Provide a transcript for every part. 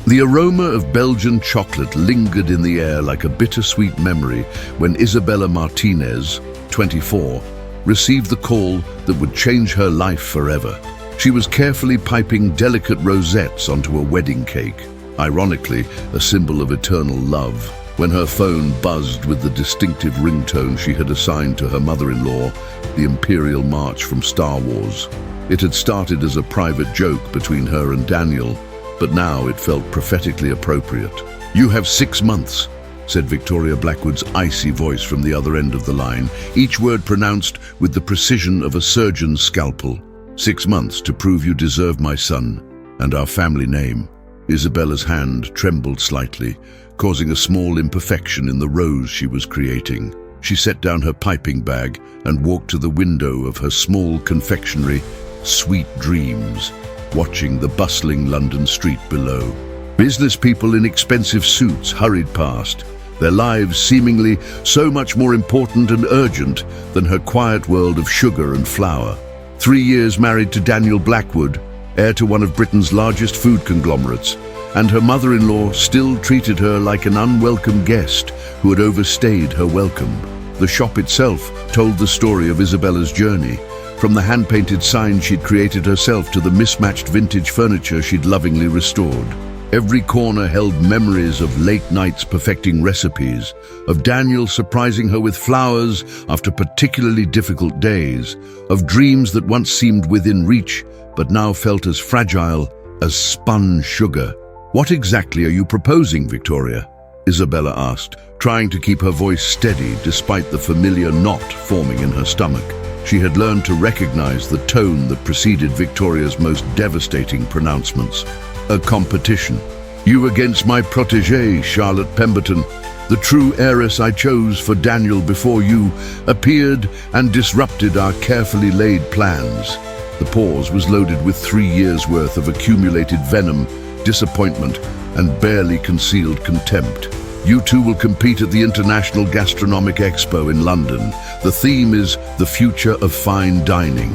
The aroma of Belgian chocolate lingered in the air like a bittersweet memory when Isabella Martinez, 24, received the call that would change her life forever. She was carefully piping delicate rosettes onto a wedding cake, ironically a symbol of eternal love, when her phone buzzed with the distinctive ringtone she had assigned to her mother-in-law, the Imperial March from Star Wars. It had started as a private joke between her and Daniel, but now it felt prophetically appropriate. "You have 6 months," said Victoria Blackwood's icy voice from the other end of the line, each word pronounced with the precision of a surgeon's scalpel. "6 months to prove you deserve my son and our family name." Isabella's hand trembled slightly, causing a small imperfection in the rose she was creating. She set down her piping bag and walked to the window of her small confectionery, Sweet Dreams, watching the bustling London street below. Business people in expensive suits hurried past, their lives seemingly so much more important and urgent than her quiet world of sugar and flour. 3 years married to Daniel Blackwood, heir to one of Britain's largest food conglomerates, and her mother-in-law still treated her like an unwelcome guest who had overstayed her welcome. The shop itself told the story of Isabella's journey, from the hand-painted sign she'd created herself to the mismatched vintage furniture she'd lovingly restored. Every corner held memories of late nights perfecting recipes, of Daniel surprising her with flowers after particularly difficult days, of dreams that once seemed within reach but now felt as fragile as spun sugar. "What exactly are you proposing, Victoria?" Isabella asked, trying to keep her voice steady despite the familiar knot forming in her stomach. She had learned to recognize the tone that preceded Victoria's most devastating pronouncements. "A competition. You against my protégée, Charlotte Pemberton. The true heiress I chose for Daniel before you appeared and disrupted our carefully laid plans." The pause was loaded with 3 years' worth of accumulated venom, disappointment, and barely concealed contempt. "You two will compete at the International Gastronomic Expo in London. The theme is the future of fine dining.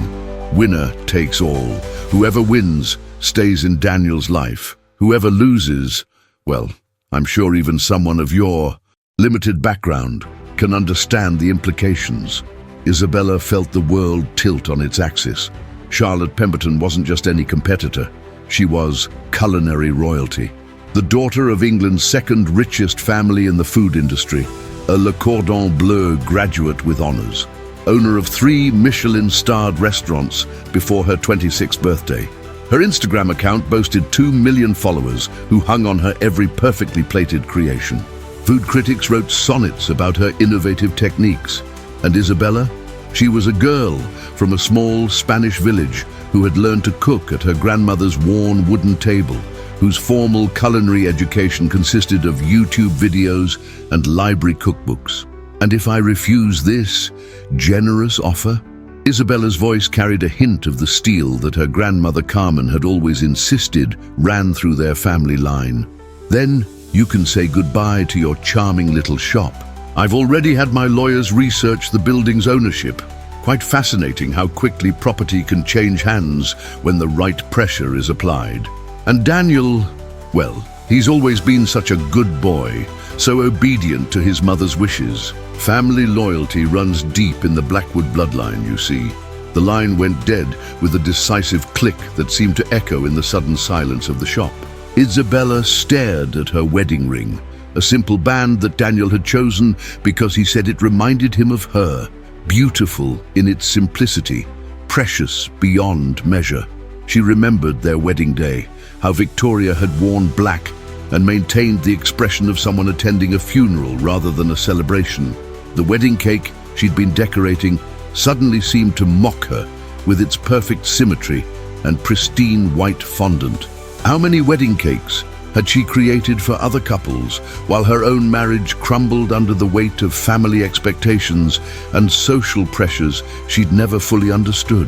Winner takes all. Whoever wins stays in Daniel's life. Whoever loses, well, I'm sure even someone of your limited background can understand the implications." Isabella felt the world tilt on its axis. Charlotte Pemberton wasn't just any competitor. She was culinary royalty. The daughter of England's second richest family in the food industry, a Le Cordon Bleu graduate with honors, owner of 3 Michelin-starred restaurants before her 26th birthday. Her Instagram account boasted 2 million followers who hung on her every perfectly plated creation. Food critics wrote sonnets about her innovative techniques. And Isabella? She was a girl from a small Spanish village who had learned to cook at her grandmother's worn wooden table, whose formal culinary education consisted of YouTube videos and library cookbooks. "And if I refuse this generous offer?" Isabella's voice carried a hint of the steel that her grandmother Carmen had always insisted ran through their family line. "Then you can say goodbye to your charming little shop. I've already had my lawyers research the building's ownership. Quite fascinating how quickly property can change hands when the right pressure is applied. And Daniel, well, he's always been such a good boy, so obedient to his mother's wishes. Family loyalty runs deep in the Blackwood bloodline, you see." The line went dead with a decisive click that seemed to echo in the sudden silence of the shop. Isabella stared at her wedding ring, a simple band that Daniel had chosen because he said it reminded him of her, beautiful in its simplicity, precious beyond measure. She remembered their wedding day, how Victoria had worn black and maintained the expression of someone attending a funeral rather than a celebration. The wedding cake she'd been decorating suddenly seemed to mock her with its perfect symmetry and pristine white fondant. How many wedding cakes had she created for other couples, while her own marriage crumbled under the weight of family expectations and social pressures she'd never fully understood?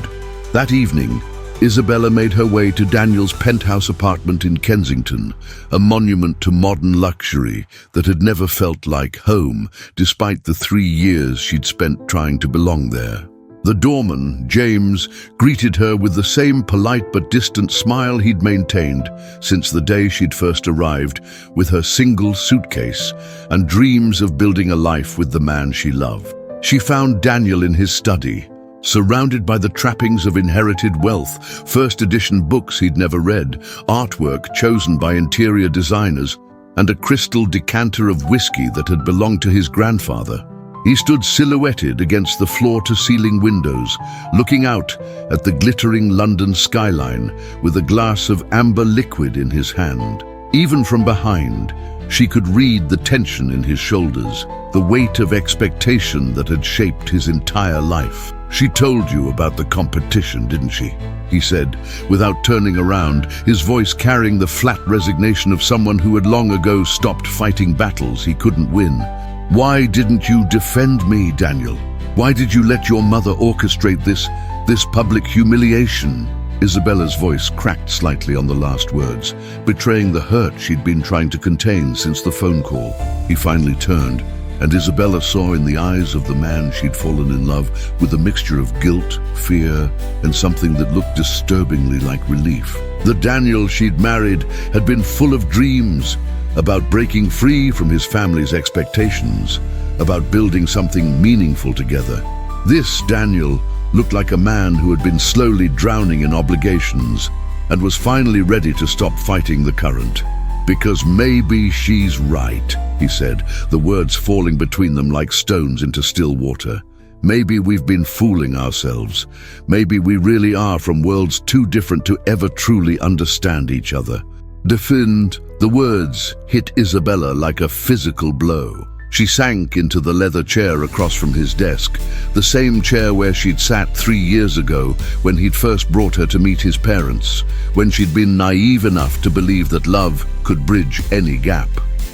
That evening, Isabella made her way to Daniel's penthouse apartment in Kensington, a monument to modern luxury that had never felt like home, despite the 3 years she'd spent trying to belong there. The doorman, James, greeted her with the same polite but distant smile he'd maintained since the day she'd first arrived with her single suitcase and dreams of building a life with the man she loved. She found Daniel in his study, surrounded by the trappings of inherited wealth, first-edition books he'd never read, artwork chosen by interior designers, and a crystal decanter of whiskey that had belonged to his grandfather. He stood silhouetted against the floor-to-ceiling windows, looking out at the glittering London skyline with a glass of amber liquid in his hand. Even from behind, she could read the tension in his shoulders, the weight of expectation that had shaped his entire life. "She told you about the competition, didn't she?" he said, without turning around, his voice carrying the flat resignation of someone who had long ago stopped fighting battles he couldn't win. "Why didn't you defend me, Daniel? Why did you let your mother orchestrate this public humiliation?" Isabella's voice cracked slightly on the last words, betraying the hurt she'd been trying to contain since the phone call. He finally turned, and Isabella saw in the eyes of the man she'd fallen in love with a mixture of guilt, fear, and something that looked disturbingly like relief. The Daniel she'd married had been full of dreams, about breaking free from his family's expectations, about building something meaningful together. This Daniel looked like a man who had been slowly drowning in obligations and was finally ready to stop fighting the current. "Because maybe she's right," he said, the words falling between them like stones into still water. "Maybe we've been fooling ourselves. Maybe we really are from worlds too different to ever truly understand each other." "Defend." The words hit Isabella like a physical blow. She sank into the leather chair across from his desk, the same chair where she'd sat 3 years ago when he'd first brought her to meet his parents, when she'd been naive enough to believe that love could bridge any gap.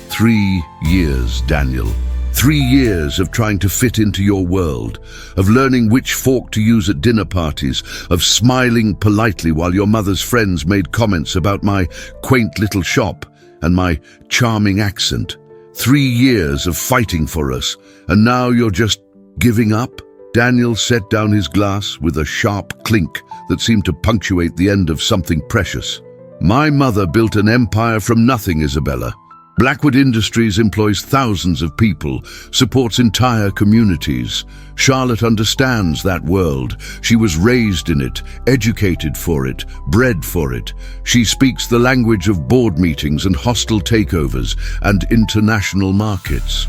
3 years, Daniel. 3 years of trying to fit into your world, of learning which fork to use at dinner parties, of smiling politely while your mother's friends made comments about my quaint little shop and my charming accent. 3 years of fighting for us, and now you're just giving up? Daniel set down his glass with a sharp clink that seemed to punctuate the end of something precious. "My mother built an empire from nothing, Isabella. Blackwood Industries employs thousands of people, supports entire communities. Charlotte understands that world. She was raised in it, educated for it, bred for it. She speaks the language of board meetings and hostile takeovers and international markets.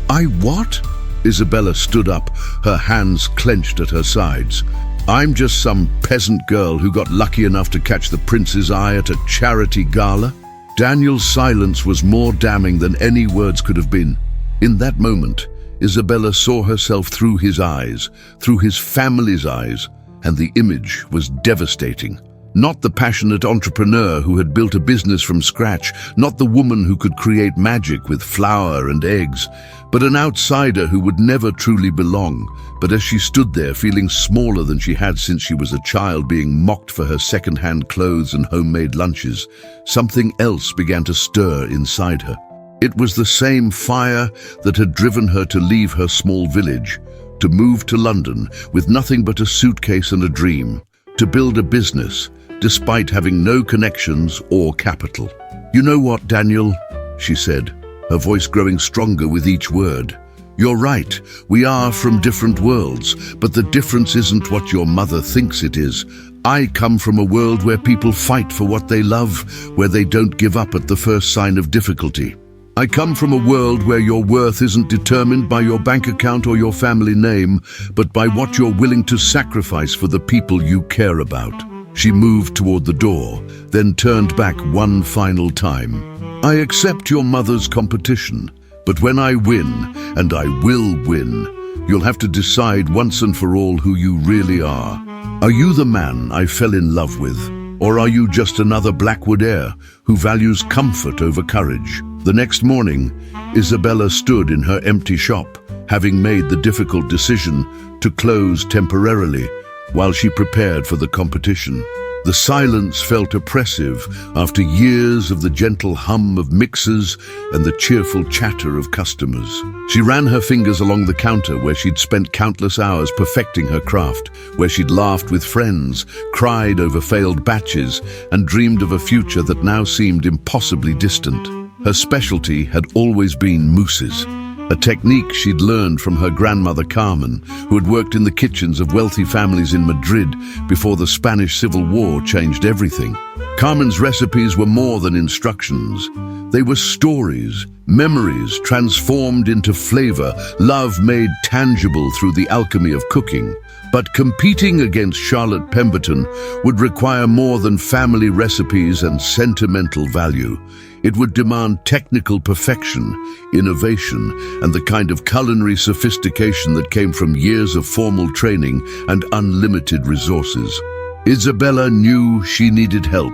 I what?" Isabella stood up, her hands clenched at her sides. "I'm just some peasant girl who got lucky enough to catch the prince's eye at a charity gala?" Daniel's silence was more damning than any words could have been. In that moment, Isabella saw herself through his eyes, through his family's eyes, and the image was devastating. Not the passionate entrepreneur who had built a business from scratch, not the woman who could create magic with flour and eggs, but an outsider who would never truly belong. But as she stood there feeling smaller than she had since she was a child, being mocked for her second-hand clothes and homemade lunches, something else began to stir inside her. It was the same fire that had driven her to leave her small village, to move to London with nothing but a suitcase and a dream, to build a business, despite having no connections or capital. "You know what, Daniel?" she said, her voice growing stronger with each word. "You're right, we are from different worlds, but the difference isn't what your mother thinks it is. I come from a world where people fight for what they love, where they don't give up at the first sign of difficulty. I come from a world where your worth isn't determined by your bank account or your family name, but by what you're willing to sacrifice for the people you care about." She moved toward the door, then turned back one final time. "I accept your mother's competition, but when I win, and I will win, you'll have to decide once and for all who you really are. Are you the man I fell in love with, or are you just another Blackwood heir who values comfort over courage?" The next morning, Isabella stood in her empty shop, having made the difficult decision to close temporarily while she prepared for the competition. The silence felt oppressive after years of the gentle hum of mixers and the cheerful chatter of customers. She ran her fingers along the counter where she'd spent countless hours perfecting her craft, where she'd laughed with friends, cried over failed batches, and dreamed of a future that now seemed impossibly distant. Her specialty had always been mousses, a technique she'd learned from her grandmother Carmen, who had worked in the kitchens of wealthy families in Madrid before the Spanish Civil War changed everything. Carmen's recipes were more than instructions. They were stories, memories transformed into flavor, love made tangible through the alchemy of cooking. But competing against Charlotte Pemberton would require more than family recipes and sentimental value. It would demand technical perfection, innovation, and the kind of culinary sophistication that came from years of formal training and unlimited resources. Isabella knew she needed help,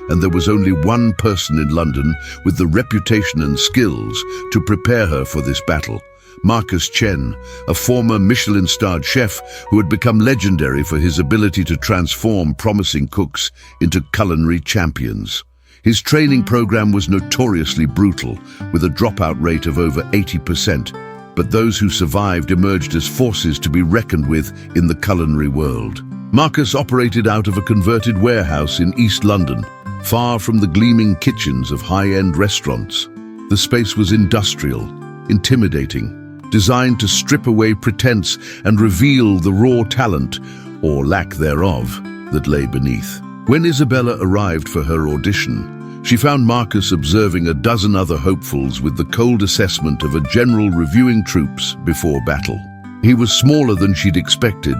and there was only one person in London with the reputation and skills to prepare her for this battle. Marcus Chen, a former Michelin-starred chef who had become legendary for his ability to transform promising cooks into culinary champions. His training program was notoriously brutal, with a dropout rate of over 80%, but those who survived emerged as forces to be reckoned with in the culinary world. Marcus operated out of a converted warehouse in East London, far from the gleaming kitchens of high-end restaurants. The space was industrial, intimidating, designed to strip away pretense and reveal the raw talent, or lack thereof, that lay beneath. When Isabella arrived for her audition, she found Marcus observing a dozen other hopefuls with the cold assessment of a general reviewing troops before battle. He was smaller than she'd expected,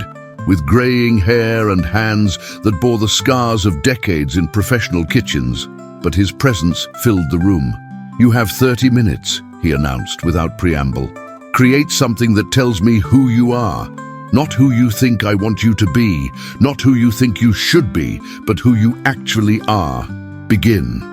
with graying hair and hands that bore the scars of decades in professional kitchens, but his presence filled the room. "You have 30 minutes, he announced without preamble. "Create something that tells me who you are. Not who you think I want you to be, not who you think you should be, but who you actually are. Begin."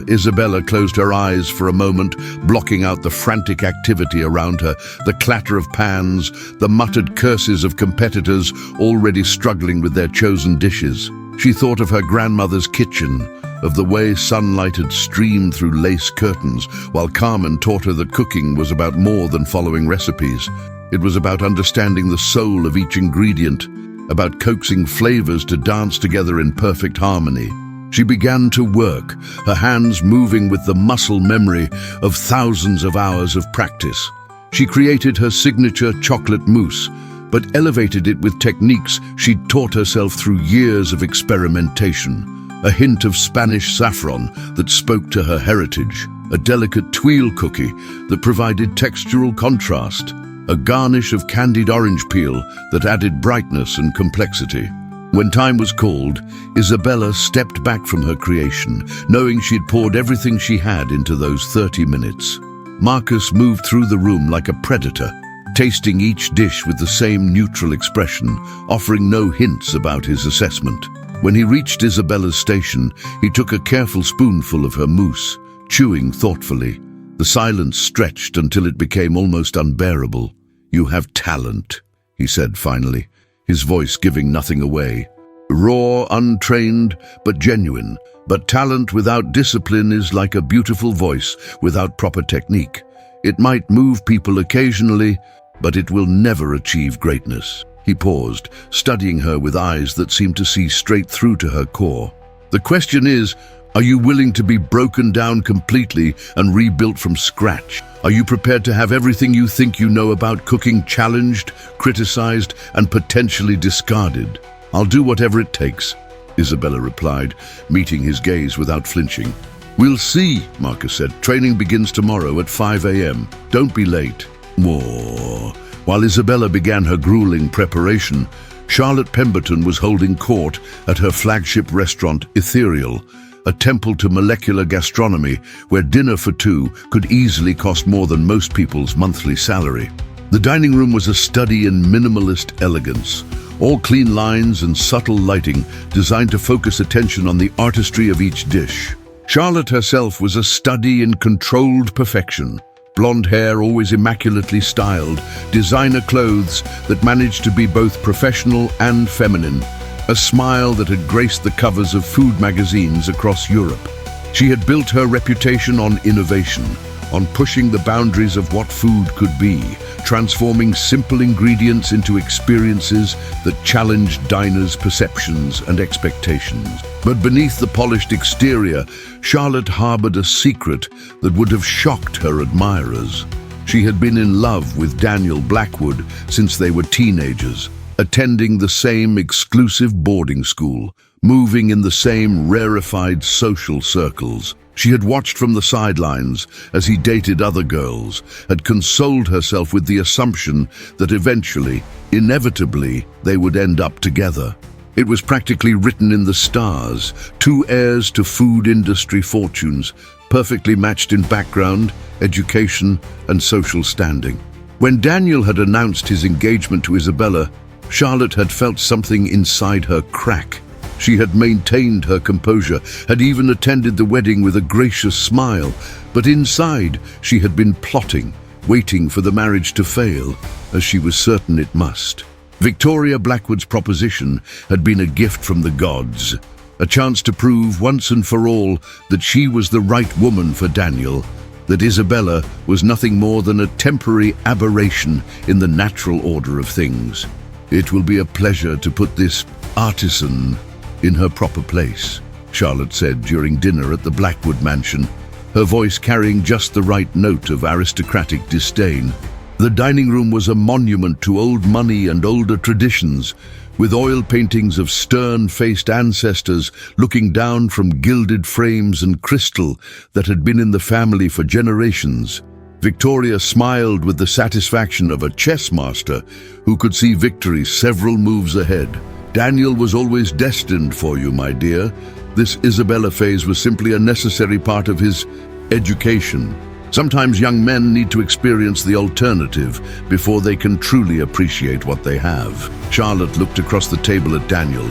Isabella closed her eyes for a moment, blocking out the frantic activity around her, the clatter of pans, the muttered curses of competitors already struggling with their chosen dishes. She thought of her grandmother's kitchen, of the way sunlight had streamed through lace curtains, while Carmen taught her that cooking was about more than following recipes. It was about understanding the soul of each ingredient, about coaxing flavors to dance together in perfect harmony. She began to work, her hands moving with the muscle memory of thousands of hours of practice. She created her signature chocolate mousse, but elevated it with techniques she'd taught herself through years of experimentation. A hint of Spanish saffron that spoke to her heritage, a delicate tuile cookie that provided textural contrast, a garnish of candied orange peel that added brightness and complexity. When time was called, Isabella stepped back from her creation, knowing she'd poured everything she had into those 30 minutes. Marcus moved through the room like a predator, tasting each dish with the same neutral expression, offering no hints about his assessment. When he reached Isabella's station, he took a careful spoonful of her mousse, chewing thoughtfully. The silence stretched until it became almost unbearable. "You have talent," he said finally, his voice giving nothing away. "Raw, untrained, but genuine. But talent without discipline is like a beautiful voice without proper technique. It might move people occasionally, but it will never achieve greatness." He paused, studying her with eyes that seemed to see straight through to her core. "The question is, are you willing to be broken down completely and rebuilt from scratch? Are you prepared to have everything you think you know about cooking challenged, criticized, and potentially discarded?" "I'll do whatever it takes," Isabella replied, meeting his gaze without flinching. "We'll see," Marcus said. "Training begins tomorrow at 5 a.m. Don't be late." Whoa. While Isabella began her grueling preparation, Charlotte Pemberton was holding court at her flagship restaurant, Ethereal, a temple to molecular gastronomy where dinner for two could easily cost more than most people's monthly salary. The dining room was a study in minimalist elegance, all clean lines and subtle lighting designed to focus attention on the artistry of each dish. Charlotte herself was a study in controlled perfection. Blonde hair always immaculately styled, designer clothes that managed to be both professional and feminine, a smile that had graced the covers of food magazines across Europe. She had built her reputation on innovation, on pushing the boundaries of what food could be, transforming simple ingredients into experiences that challenged diners' perceptions and expectations. But beneath the polished exterior, Charlotte harbored a secret that would have shocked her admirers. She had been in love with Daniel Blackwood since they were teenagers, attending the same exclusive boarding school, moving in the same rarefied social circles. She had watched from the sidelines as he dated other girls, had consoled herself with the assumption that eventually, inevitably, they would end up together. It was practically written in the stars, two heirs to food industry fortunes, perfectly matched in background, education, and social standing. When Daniel had announced his engagement to Isabella, Charlotte had felt something inside her crack. She had maintained her composure, had even attended the wedding with a gracious smile, but inside she had been plotting, waiting for the marriage to fail, as she was certain it must. Victoria Blackwood's proposition had been a gift from the gods, a chance to prove once and for all that she was the right woman for Daniel, that Isabella was nothing more than a temporary aberration in the natural order of things. "It will be a pleasure to put this artisan in her proper place," Charlotte said during dinner at the Blackwood mansion, her voice carrying just the right note of aristocratic disdain. The dining room was a monument to old money and older traditions, with oil paintings of stern-faced ancestors looking down from gilded frames and crystal that had been in the family for generations. Victoria smiled with the satisfaction of a chess master who could see victory several moves ahead. "Daniel was always destined for you, my dear. This Isabella phase was simply a necessary part of his education. Sometimes young men need to experience the alternative before they can truly appreciate what they have." Charlotte looked across the table at Daniel,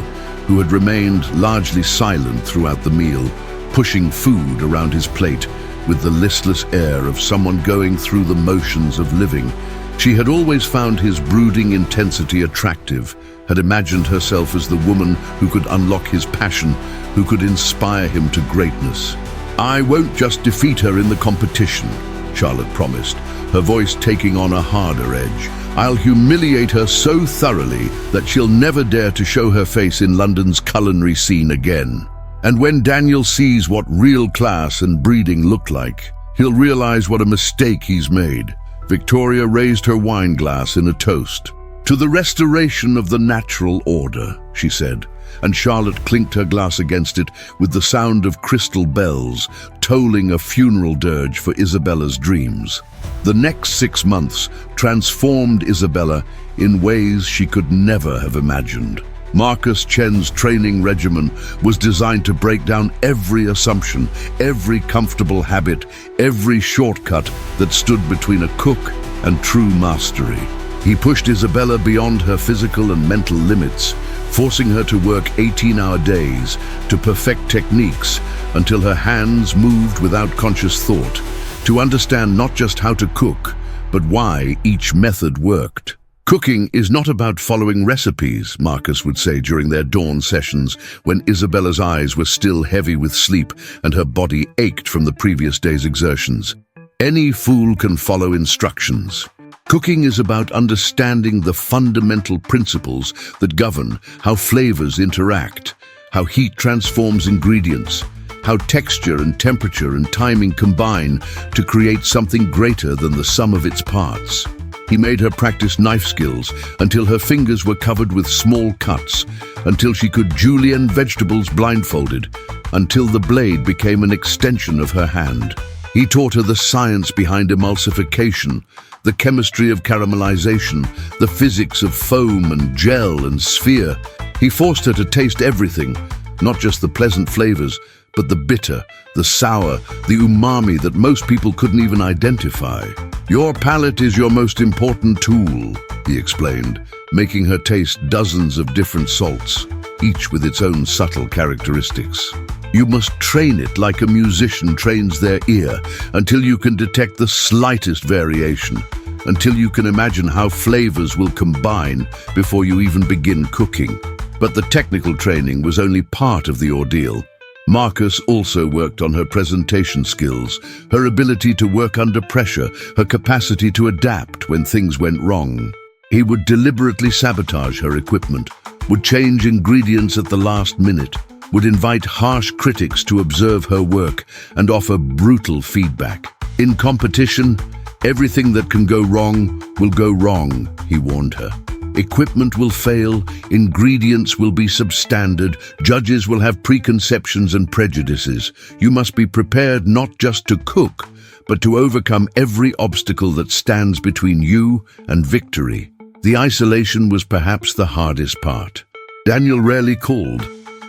who had remained largely silent throughout the meal, pushing food around his plate with the listless air of someone going through the motions of living. She had always found his brooding intensity attractive, had imagined herself as the woman who could unlock his passion, who could inspire him to greatness. "I won't just defeat her in the competition," Charlotte promised, her voice taking on a harder edge. "I'll humiliate her so thoroughly that she'll never dare to show her face in London's culinary scene again. And when Daniel sees what real class and breeding look like, he'll realize what a mistake he's made." Victoria raised her wine glass in a toast. "To the restoration of the natural order," she said, and Charlotte clinked her glass against it with the sound of crystal bells, tolling a funeral dirge for Isabella's dreams. The next 6 months transformed Isabella in ways she could never have imagined. Marcus Chen's training regimen was designed to break down every assumption, every comfortable habit, every shortcut that stood between a cook and true mastery. He pushed Isabella beyond her physical and mental limits, forcing her to work 18-hour days to perfect techniques until her hands moved without conscious thought, to understand not just how to cook, but why each method worked. "Cooking is not about following recipes," Marcus would say during their dawn sessions when Isabella's eyes were still heavy with sleep and her body ached from the previous day's exertions. "Any fool can follow instructions. Cooking is about understanding the fundamental principles that govern how flavors interact, how heat transforms ingredients, how texture and temperature and timing combine to create something greater than the sum of its parts." He made her practice knife skills until her fingers were covered with small cuts, until she could julienne vegetables blindfolded, until the blade became an extension of her hand. He taught her the science behind emulsification, the chemistry of caramelization, the physics of foam and gel and sphere. He forced her to taste everything, not just the pleasant flavors, but the bitter, the sour, the umami that most people couldn't even identify. "Your palate is your most important tool," he explained, making her taste dozens of different salts, each with its own subtle characteristics. "You must train it like a musician trains their ear until you can detect the slightest variation, until you can imagine how flavors will combine before you even begin cooking." But the technical training was only part of the ordeal. Marcus also worked on her presentation skills, her ability to work under pressure, her capacity to adapt when things went wrong. He would deliberately sabotage her equipment, would change ingredients at the last minute, would invite harsh critics to observe her work and offer brutal feedback. In competition, everything that can go wrong will go wrong, he warned her. Equipment will fail, ingredients will be substandard, judges will have preconceptions and prejudices. You must be prepared not just to cook, but to overcome every obstacle that stands between you and victory. The isolation was perhaps the hardest part. Daniel rarely called,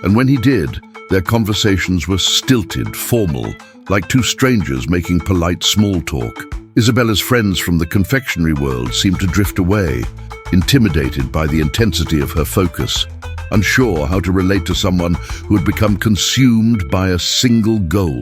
and when he did, their conversations were stilted, formal, like two strangers making polite small talk. Isabella's friends from the confectionery world seemed to drift away, intimidated by the intensity of her focus, unsure how to relate to someone who had become consumed by a single goal.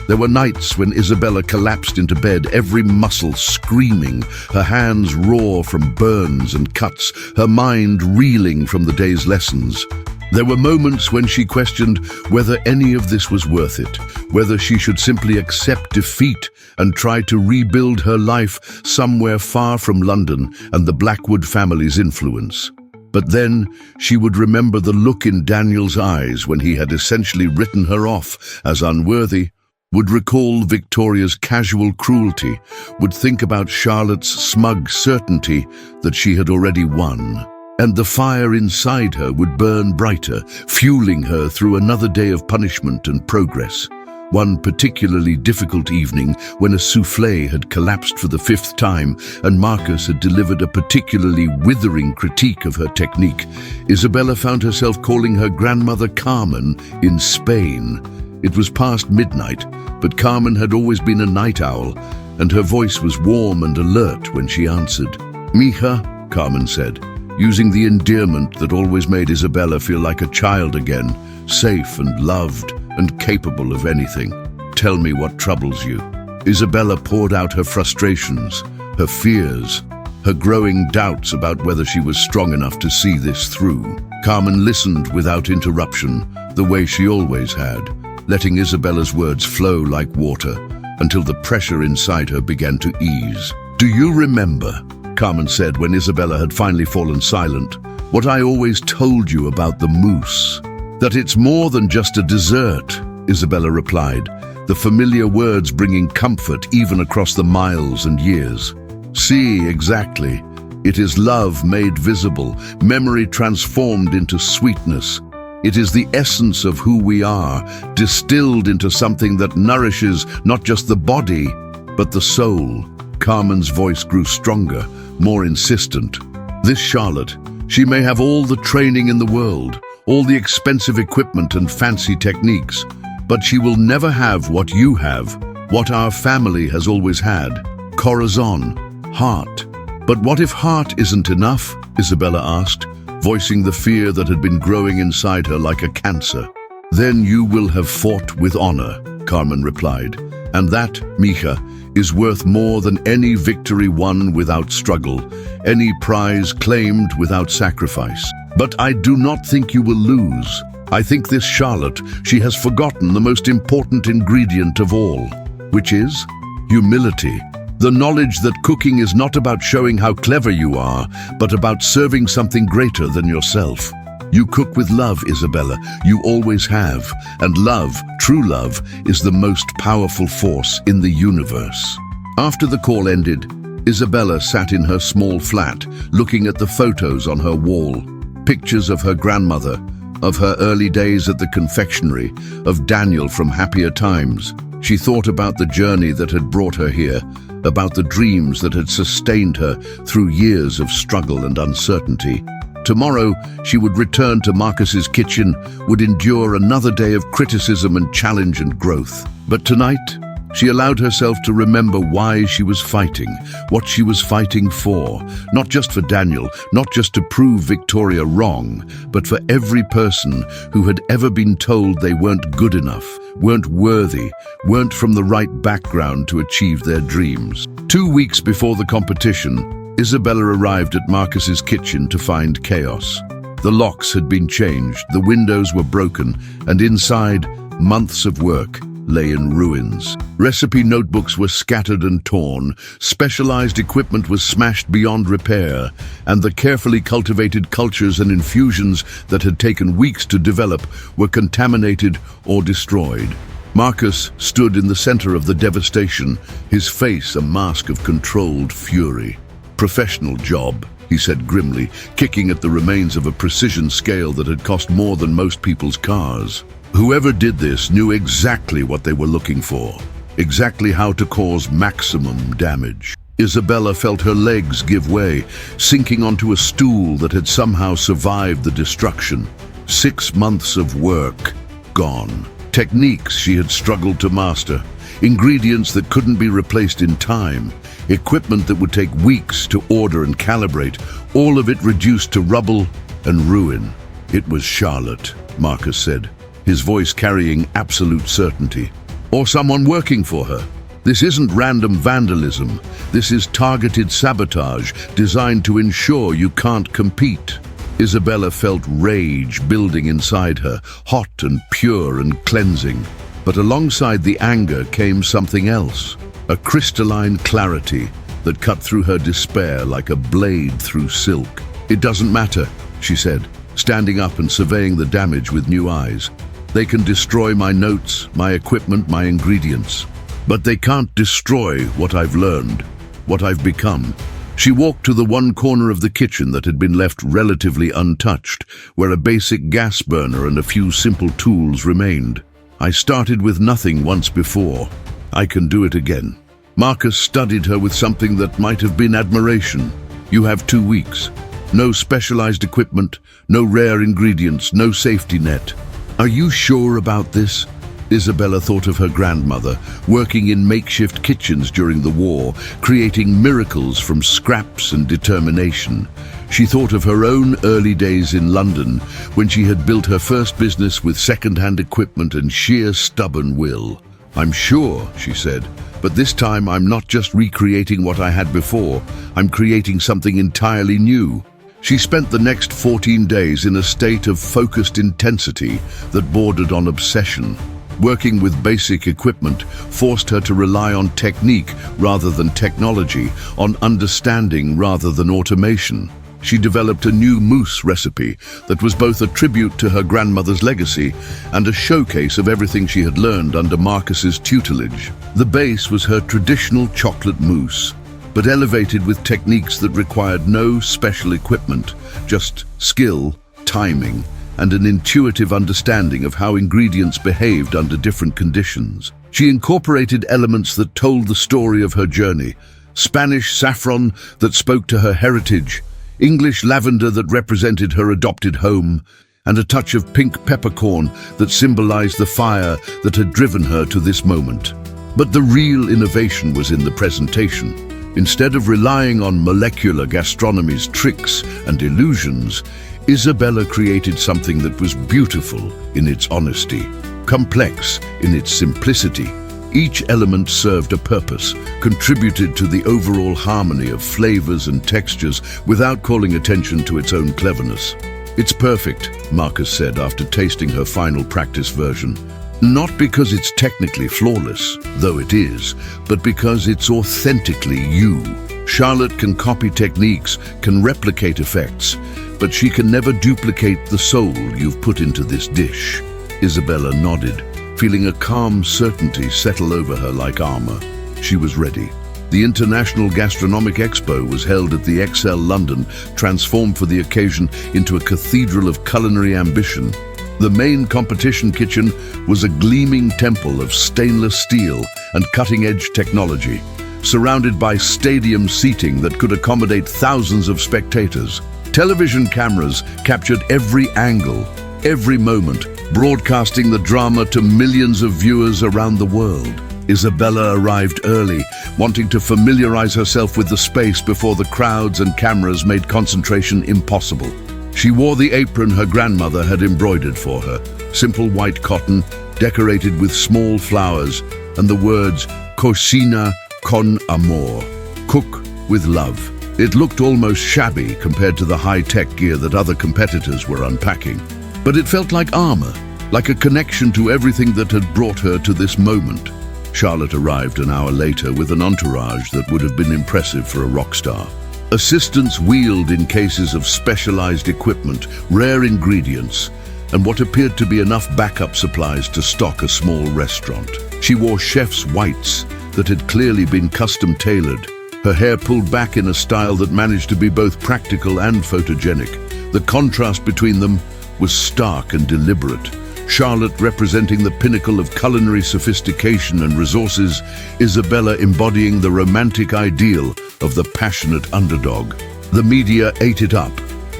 There were nights when Isabella collapsed into bed, every muscle screaming, her hands raw from burns and cuts, her mind reeling from the day's lessons. There were moments when she questioned whether any of this was worth it, whether she should simply accept defeat and try to rebuild her life somewhere far from London and the Blackwood family's influence. But then she would remember the look in Daniel's eyes when he had essentially written her off as unworthy, would recall Victoria's casual cruelty, would think about Charlotte's smug certainty that she had already won. And the fire inside her would burn brighter, fueling her through another day of punishment and progress. One particularly difficult evening, when a soufflé had collapsed for the 5th time and Marcus had delivered a particularly withering critique of her technique, Isabella found herself calling her grandmother Carmen in Spain. It was past midnight, but Carmen had always been a night owl, and her voice was warm and alert when she answered. "Mija," Carmen said, using the endearment that always made Isabella feel like a child again, safe and loved and capable of anything. "Tell me what troubles you." Isabella poured out her frustrations, her fears, her growing doubts about whether she was strong enough to see this through. Carmen listened without interruption, the way she always had, letting Isabella's words flow like water until the pressure inside her began to ease. "Do you remember," Carmen said when Isabella had finally fallen silent, "what I always told you about the mousse? That it's more than just a dessert," Isabella replied, the familiar words bringing comfort even across the miles and years. "See, exactly. It is love made visible, memory transformed into sweetness. It is the essence of who we are, distilled into something that nourishes not just the body, but the soul." Carmen's voice grew stronger, more insistent. "This Charlotte, she may have all the training in the world, all the expensive equipment and fancy techniques, but she will never have what you have, what our family has always had. Corazon, heart." "But what if heart isn't enough?" Isabella asked, voicing the fear that had been growing inside her like a cancer. "Then you will have fought with honor," Carmen replied. "And that, Mija, is worth more than any victory won without struggle, any prize claimed without sacrifice. But I do not think you will lose. I think this Charlotte, she has forgotten the most important ingredient of all, which is humility. The knowledge that cooking is not about showing how clever you are, but about serving something greater than yourself. You cook with love, Isabella. You always have. And love, true love, is the most powerful force in the universe." After the call ended, Isabella sat in her small flat, looking at the photos on her wall. Pictures of her grandmother, of her early days at the confectionery, of Daniel from happier times. She thought about the journey that had brought her here, about the dreams that had sustained her through years of struggle and uncertainty. Tomorrow, she would return to Marcus's kitchen, would endure another day of criticism and challenge and growth. But tonight, she allowed herself to remember why she was fighting, what she was fighting for. Not just for Daniel, not just to prove Victoria wrong, but for every person who had ever been told they weren't good enough, weren't worthy, weren't from the right background to achieve their dreams. 2 weeks before the competition, Isabella arrived at Marcus's kitchen to find chaos. The locks had been changed, the windows were broken, and inside, months of work lay in ruins. Recipe notebooks were scattered and torn, specialized equipment was smashed beyond repair, and the carefully cultivated cultures and infusions that had taken weeks to develop were contaminated or destroyed. Marcus stood in the center of the devastation, his face a mask of controlled fury. "Professional job," he said grimly, kicking at the remains of a precision scale that had cost more than most people's cars. Whoever did this knew exactly what they were looking for, exactly how to cause maximum damage. Isabella felt her legs give way, sinking onto a stool that had somehow survived the destruction. 6 months of work gone. Techniques she had struggled to master, ingredients that couldn't be replaced in time, equipment that would take weeks to order and calibrate, all of it reduced to rubble and ruin. "It was Charlotte," Marcus said, his voice carrying absolute certainty. "Or someone working for her. This isn't random vandalism. This is targeted sabotage designed to ensure you can't compete." Isabella felt rage building inside her, hot and pure and cleansing. But alongside the anger came something else, a crystalline clarity that cut through her despair like a blade through silk. "It doesn't matter," she said, standing up and surveying the damage with new eyes. "They can destroy my notes, my equipment, my ingredients. But they can't destroy what I've learned, what I've become." She walked to the one corner of the kitchen that had been left relatively untouched, where a basic gas burner and a few simple tools remained. "I started with nothing once before. I can do it again." Marcus studied her with something that might have been admiration. "You have 2 weeks. No specialized equipment, no rare ingredients, no safety net. Are you sure about this?" Isabella thought of her grandmother, working in makeshift kitchens during the war, creating miracles from scraps and determination. She thought of her own early days in London, when she had built her first business with second-hand equipment and sheer stubborn will. "I'm sure," she said, "but this time I'm not just recreating what I had before, I'm creating something entirely new." She spent the next 14 days in a state of focused intensity that bordered on obsession. Working with basic equipment forced her to rely on technique rather than technology, on understanding rather than automation. She developed a new mousse recipe that was both a tribute to her grandmother's legacy and a showcase of everything she had learned under Marcus's tutelage. The base was her traditional chocolate mousse, but elevated with techniques that required no special equipment, just skill, timing, and an intuitive understanding of how ingredients behaved under different conditions. She incorporated elements that told the story of her journey: Spanish saffron that spoke to her heritage, English lavender that represented her adopted home, and a touch of pink peppercorn that symbolized the fire that had driven her to this moment. But the real innovation was in the presentation. Instead of relying on molecular gastronomy's tricks and illusions, Isabella created something that was beautiful in its honesty, complex in its simplicity. Each element served a purpose, contributed to the overall harmony of flavors and textures without calling attention to its own cleverness. "It's perfect," Marcus said after tasting her final practice version. "Not because it's technically flawless, though it is, but because it's authentically you. Charlotte can copy techniques, can replicate effects, but she can never duplicate the soul you've put into this dish." Isabella nodded, feeling a calm certainty settle over her like armor. She was ready. The International Gastronomic Expo was held at the XL London, transformed for the occasion into a cathedral of culinary ambition. The main competition kitchen was a gleaming temple of stainless steel and cutting-edge technology, surrounded by stadium seating that could accommodate thousands of spectators. Television cameras captured every angle, every moment, broadcasting the drama to millions of viewers around the world. Isabella arrived early, wanting to familiarize herself with the space before the crowds and cameras made concentration impossible. She wore the apron her grandmother had embroidered for her, simple white cotton, decorated with small flowers, and the words "Cocina con amor," cook with love. It looked almost shabby compared to the high-tech gear that other competitors were unpacking. But it felt like armor, like a connection to everything that had brought her to this moment. Charlotte arrived an hour later with an entourage that would have been impressive for a rock star. Assistants wheeled in cases of specialized equipment, rare ingredients, and what appeared to be enough backup supplies to stock a small restaurant. She wore chef's whites that had clearly been custom-tailored, her hair pulled back in a style that managed to be both practical and photogenic. The contrast between them was stark and deliberate. Charlotte representing the pinnacle of culinary sophistication and resources, Isabella embodying the romantic ideal of the passionate underdog. The media ate it up,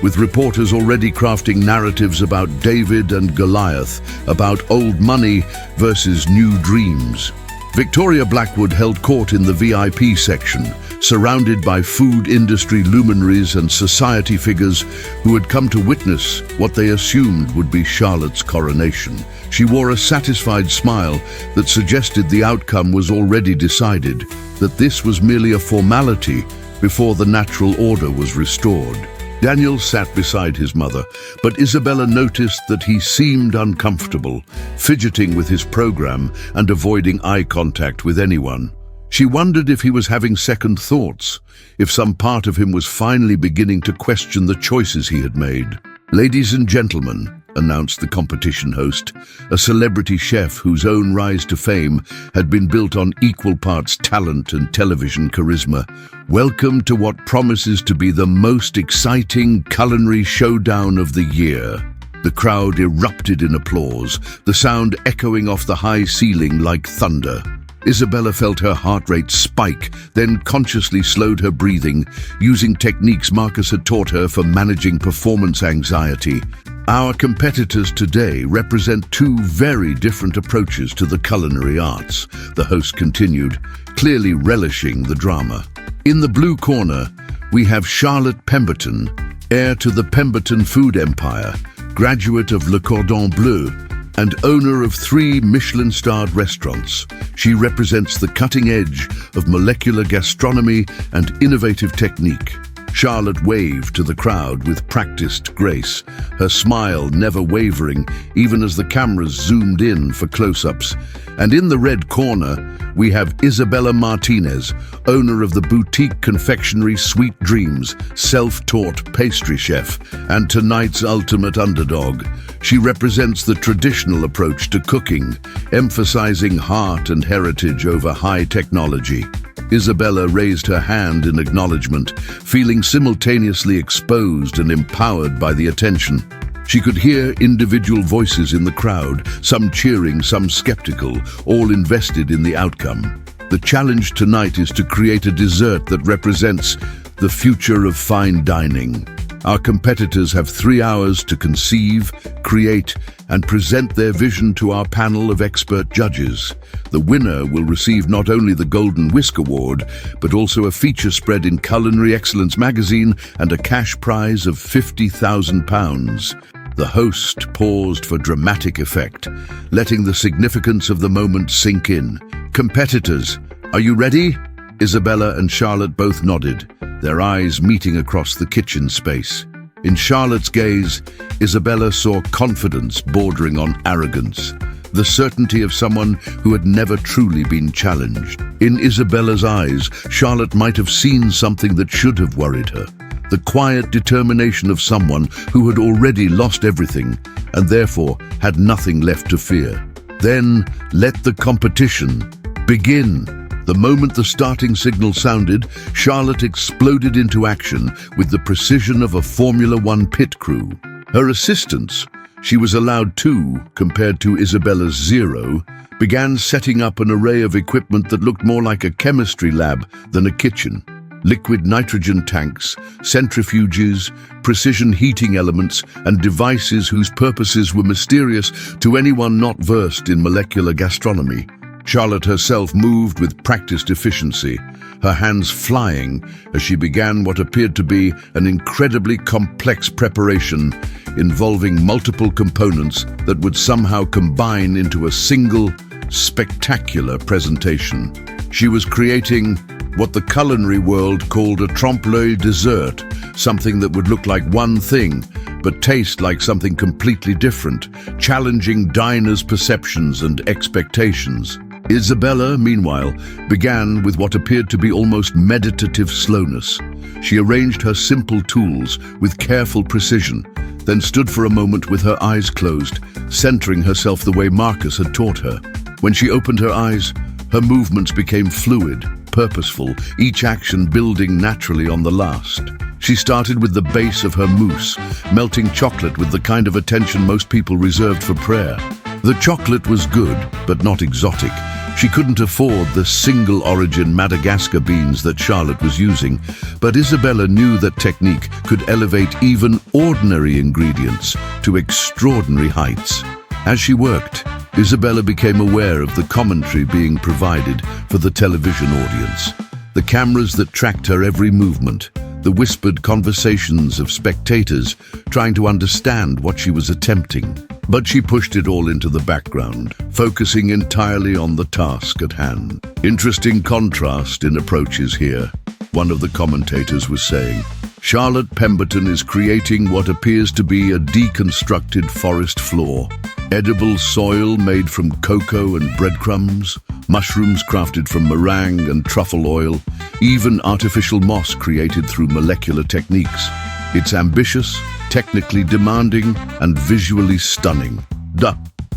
with reporters already crafting narratives about David and Goliath, about old money versus new dreams. Victoria Blackwood held court in the VIP section, surrounded by food industry luminaries and society figures who had come to witness what they assumed would be Charlotte's coronation. She wore a satisfied smile that suggested the outcome was already decided, that this was merely a formality before the natural order was restored. Daniel sat beside his mother, but Isabella noticed that he seemed uncomfortable, fidgeting with his program and avoiding eye contact with anyone. She wondered if he was having second thoughts, if some part of him was finally beginning to question the choices he had made. "Ladies and gentlemen," announced the competition host, a celebrity chef whose own rise to fame had been built on equal parts talent and television charisma. "Welcome to what promises to be the most exciting culinary showdown of the year." The crowd erupted in applause, the sound echoing off the high ceiling like thunder. Isabella felt her heart rate spike, then consciously slowed her breathing, using techniques Marcus had taught her for managing performance anxiety. Our competitors today represent two very different approaches to the culinary arts, the host continued, clearly relishing the drama. In the blue corner, we have Charlotte Pemberton, heir to the Pemberton food empire, graduate of Le Cordon Bleu, and owner of 3 Michelin-starred restaurants. She represents the cutting edge of molecular gastronomy and innovative technique. Charlotte waved to the crowd with practiced grace, her smile never wavering even as the cameras zoomed in for close-ups. And in the red corner, we have Isabella Martinez, owner of the boutique confectionery Sweet Dreams, self-taught pastry chef, and tonight's ultimate underdog. She represents the traditional approach to cooking, emphasizing heart and heritage over high technology. Isabella raised her hand in acknowledgement, feeling simultaneously exposed and empowered by the attention. She could hear individual voices in the crowd, some cheering, some skeptical, all invested in the outcome. The challenge tonight is to create a dessert that represents the future of fine dining. Our competitors have 3 hours to conceive, create, and present their vision to our panel of expert judges. The winner will receive not only the Golden Whisk Award, but also a feature spread in Culinary Excellence magazine and a cash prize of £50,000. The host paused for dramatic effect, letting the significance of the moment sink in. "Competitors, are you ready?" Isabella and Charlotte both nodded, their eyes meeting across the kitchen space. In Charlotte's gaze, Isabella saw confidence bordering on arrogance, the certainty of someone who had never truly been challenged. In Isabella's eyes, Charlotte might have seen something that should have worried her, the quiet determination of someone who had already lost everything and therefore had nothing left to fear. Then let the competition begin. The moment the starting signal sounded, Charlotte exploded into action with the precision of a Formula One pit crew. Her assistants, she was allowed 2 compared to Isabella's 0, began setting up an array of equipment that looked more like a chemistry lab than a kitchen. Liquid nitrogen tanks, centrifuges, precision heating elements, and devices whose purposes were mysterious to anyone not versed in molecular gastronomy. Charlotte herself moved with practiced efficiency, her hands flying as she began what appeared to be an incredibly complex preparation involving multiple components that would somehow combine into a single, spectacular presentation. She was creating what the culinary world called a trompe-l'oeil dessert, something that would look like one thing, but taste like something completely different, challenging diners' perceptions and expectations. Isabella, meanwhile, began with what appeared to be almost meditative slowness. She arranged her simple tools with careful precision, then stood for a moment with her eyes closed, centering herself the way Marcus had taught her. When she opened her eyes, her movements became fluid, purposeful, each action building naturally on the last. She started with the base of her mousse, melting chocolate with the kind of attention most people reserved for prayer. The chocolate was good, but not exotic. She couldn't afford the single-origin Madagascar beans that Charlotte was using, but Isabella knew that technique could elevate even ordinary ingredients to extraordinary heights. As she worked, Isabella became aware of the commentary being provided for the television audience. The cameras that tracked her every movement, the whispered conversations of spectators trying to understand what she was attempting. But she pushed it all into the background, focusing entirely on the task at hand. Interesting contrast in approaches here, one of the commentators was saying. Charlotte Pemberton is creating what appears to be a deconstructed forest floor. Edible soil made from cocoa and breadcrumbs, mushrooms crafted from meringue and truffle oil, even artificial moss created through molecular techniques. It's ambitious, technically demanding, and visually stunning.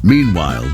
Meanwhile,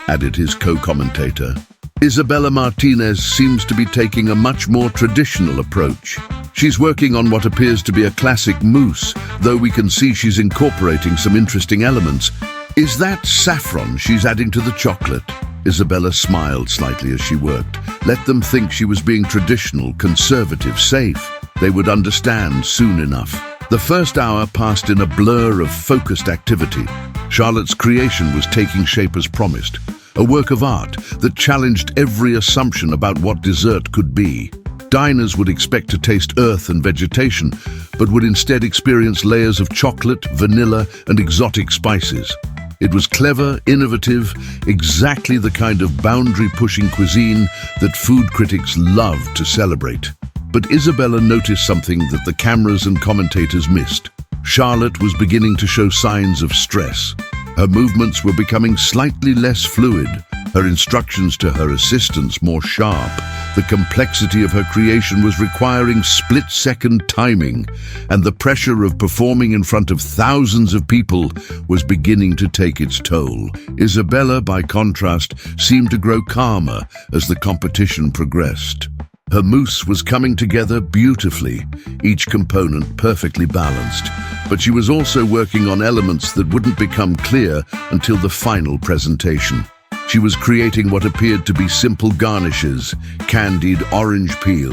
added his co-commentator, Isabella Martinez seems to be taking a much more traditional approach. She's working on what appears to be a classic mousse, though we can see she's incorporating some interesting elements. Is that saffron she's adding to the chocolate? Isabella smiled slightly as she worked. Let them think she was being traditional, conservative, safe. They would understand soon enough. The first hour passed in a blur of focused activity. Charlotte's creation was taking shape as promised, a work of art that challenged every assumption about what dessert could be. Diners would expect to taste earth and vegetation, but would instead experience layers of chocolate, vanilla, and exotic spices. It was clever, innovative, exactly the kind of boundary-pushing cuisine that food critics love to celebrate. But Isabella noticed something that the cameras and commentators missed. Charlotte was beginning to show signs of stress. Her movements were becoming slightly less fluid, her instructions to her assistants more sharp. The complexity of her creation was requiring split-second timing, and the pressure of performing in front of thousands of people was beginning to take its toll. Isabella, by contrast, seemed to grow calmer as the competition progressed. Her mousse was coming together beautifully, each component perfectly balanced, but she was also working on elements that wouldn't become clear until the final presentation. She was creating what appeared to be simple garnishes, candied orange peel,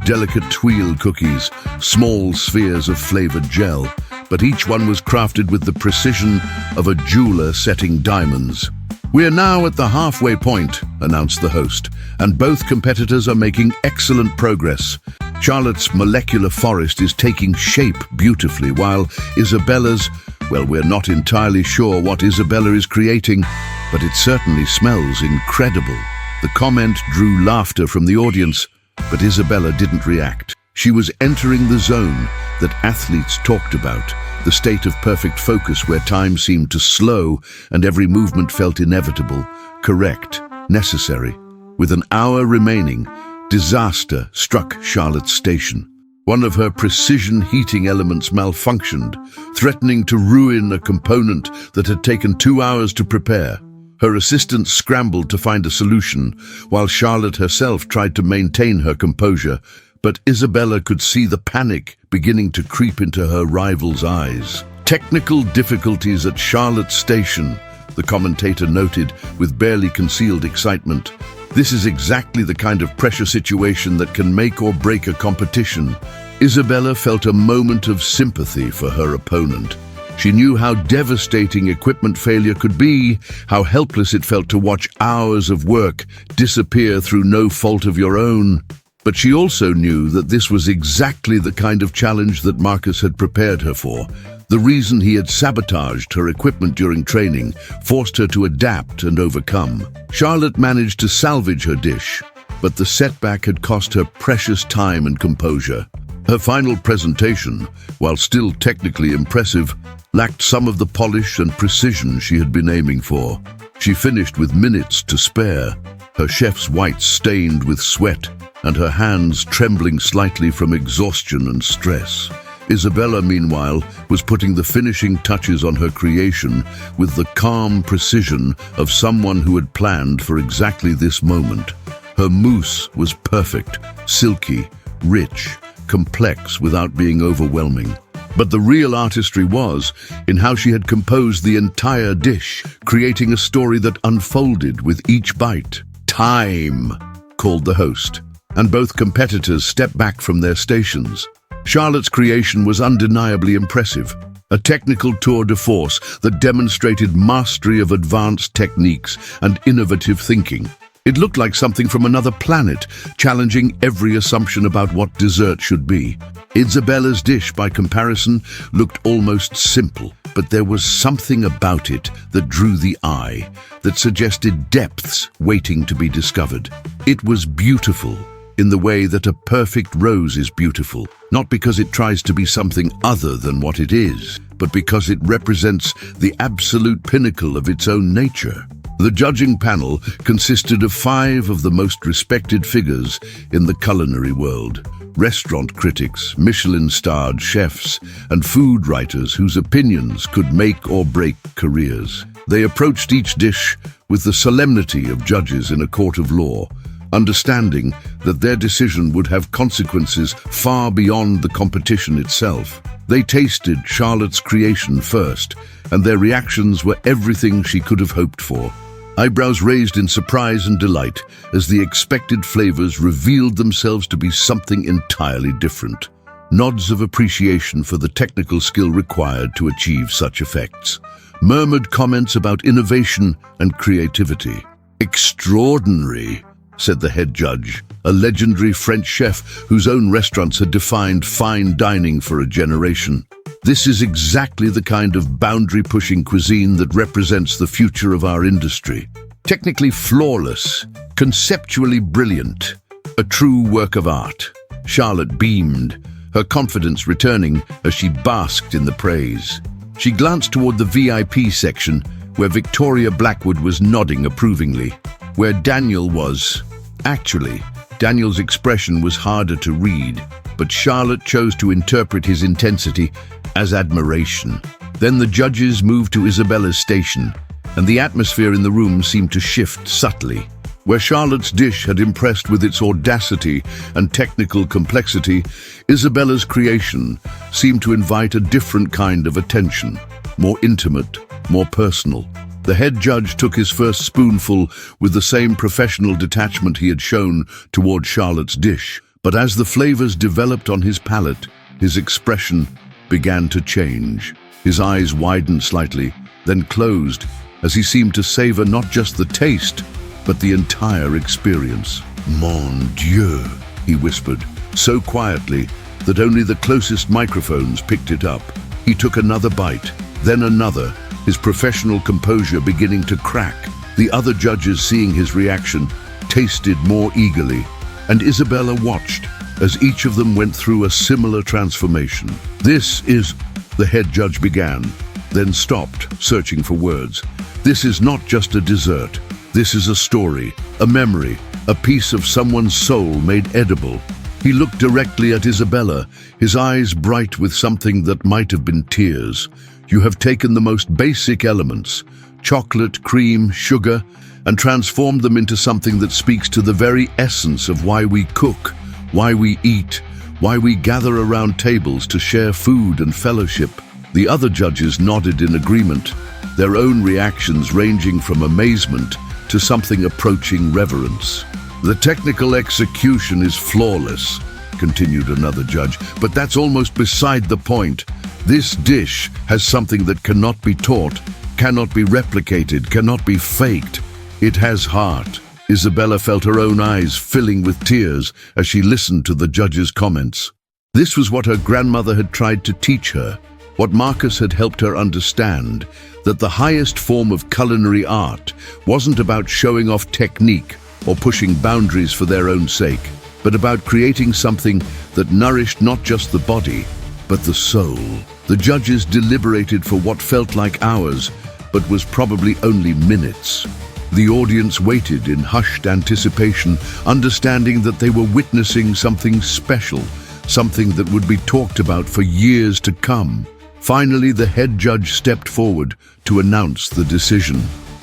delicate tuile cookies, small spheres of flavored gel, but each one was crafted with the precision of a jeweler setting diamonds. "We are now at the halfway point," announced the host, "and both competitors are making excellent progress. Charlotte's molecular forest is taking shape beautifully, while Isabella's, well, we're not entirely sure what Isabella is creating, but it certainly smells incredible." The comment drew laughter from the audience, but Isabella didn't react. She was entering the zone that athletes talked about, the state of perfect focus where time seemed to slow and every movement felt inevitable, correct, necessary. With an hour remaining, disaster struck Charlotte's station. One of her precision heating elements malfunctioned, threatening to ruin a component that had taken 2 hours to prepare. Her assistants scrambled to find a solution, while Charlotte herself tried to maintain her composure, but Isabella could see the panic beginning to creep into her rival's eyes. "Technical difficulties at Charlotte's station," the commentator noted with barely concealed excitement. "This is exactly the kind of pressure situation that can make or break a competition." Isabella felt a moment of sympathy for her opponent. She knew how devastating equipment failure could be, how helpless it felt to watch hours of work disappear through no fault of your own. But she also knew that this was exactly the kind of challenge that Marcus had prepared her for. The reason he had sabotaged her equipment during training forced her to adapt and overcome. Charlotte managed to salvage her dish, but the setback had cost her precious time and composure. Her final presentation, while still technically impressive, lacked some of the polish and precision she had been aiming for. She finished with minutes to spare, her chef's whites stained with sweat and her hands trembling slightly from exhaustion and stress. Isabella, meanwhile, was putting the finishing touches on her creation with the calm precision of someone who had planned for exactly this moment. Her mousse was perfect, silky, rich, complex without being overwhelming. But the real artistry was in how she had composed the entire dish, creating a story that unfolded with each bite. "Time," called the host, and both competitors stepped back from their stations. Charlotte's creation was undeniably impressive, a technical tour de force that demonstrated mastery of advanced techniques and innovative thinking. It looked like something from another planet, challenging every assumption about what dessert should be. Isabella's dish, by comparison, looked almost simple, but there was something about it that drew the eye, that suggested depths waiting to be discovered. It was beautiful in the way that a perfect rose is beautiful, not because it tries to be something other than what it is, but because it represents the absolute pinnacle of its own nature. The judging panel consisted of 5 of the most respected figures in the culinary world: restaurant critics, Michelin-starred chefs, and food writers whose opinions could make or break careers. They approached each dish with the solemnity of judges in a court of law, understanding that their decision would have consequences far beyond the competition itself. They tasted Charlotte's creation first, and their reactions were everything she could have hoped for. Eyebrows raised in surprise and delight as the expected flavors revealed themselves to be something entirely different. Nods of appreciation for the technical skill required to achieve such effects. Murmured comments about innovation and creativity. "Extraordinary," said the head judge, a legendary French chef whose own restaurants had defined fine dining for a generation. "This is exactly the kind of boundary-pushing cuisine that represents the future of our industry. Technically flawless, conceptually brilliant, a true work of art." Charlotte beamed, her confidence returning as she basked in the praise. She glanced toward the VIP section, where Victoria Blackwood was nodding approvingly. Where Daniel was. Actually, Daniel's expression was harder to read, but Charlotte chose to interpret his intensity as admiration. Then the judges moved to Isabella's station, and the atmosphere in the room seemed to shift subtly. Where Charlotte's dish had impressed with its audacity and technical complexity, Isabella's creation seemed to invite a different kind of attention, more intimate, more personal. The head judge took his first spoonful with the same professional detachment he had shown toward Charlotte's dish, but as the flavors developed on his palate, his expression began to change. His eyes widened slightly, then closed, as he seemed to savor not just the taste, but the entire experience. "Mon Dieu," he whispered, so quietly that only the closest microphones picked it up. He took another bite, then another, his professional composure beginning to crack. The other judges, seeing his reaction, tasted more eagerly, and Isabella watched as each of them went through a similar transformation. "This is," the head judge began, then stopped, searching for words. "This is not just a dessert. This is a story, a memory, a piece of someone's soul made edible." He looked directly at Isabella, his eyes bright with something that might have been tears. "You have taken the most basic elements, chocolate, cream, sugar, and transformed them into something that speaks to the very essence of why we cook, why we eat, why we gather around tables to share food and fellowship." The other judges nodded in agreement, their own reactions ranging from amazement to something approaching reverence. "The technical execution is flawless," continued another judge, "but that's almost beside the point. This dish has something that cannot be taught, cannot be replicated, cannot be faked. It has heart." Isabella felt her own eyes filling with tears as she listened to the judge's comments. This was what her grandmother had tried to teach her, what Marcus had helped her understand, that the highest form of culinary art wasn't about showing off technique, or pushing boundaries for their own sake, but about creating something that nourished not just the body, but the soul. The judges deliberated for what felt like hours, but was probably only minutes. The audience waited in hushed anticipation, understanding that they were witnessing something special, something that would be talked about for years to come. Finally, the head judge stepped forward to announce the decision.